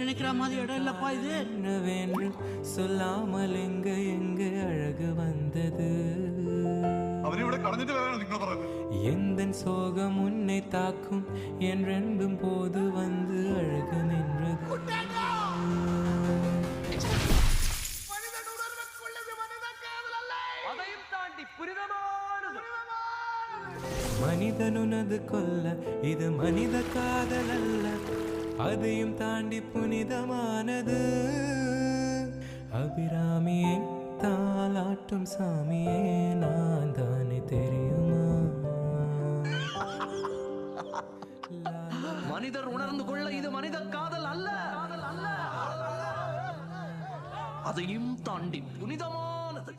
நினைக்கிற மாதிரி இடம் இல்லப்பா இது. என்னவென்று சொல்லாமல் எங்க எங்க அழகு வந்தது. எந்த சோகம் உன்னை தாக்கும் என்றென்றும் போது வந்து அழகு நின்றது. மனிதனுனது கொல்ல இது மனித காதல் அல்ல, அதையும் தாண்டி புனிதமானது. அபிராமியை தாலாட்டும் சாமியே நான் தானே தெரியுமா? மனிதர் உணர்ந்து கொள்ள இது மனித காதல் அல்ல, அதையும் தாண்டி புனிதமானது.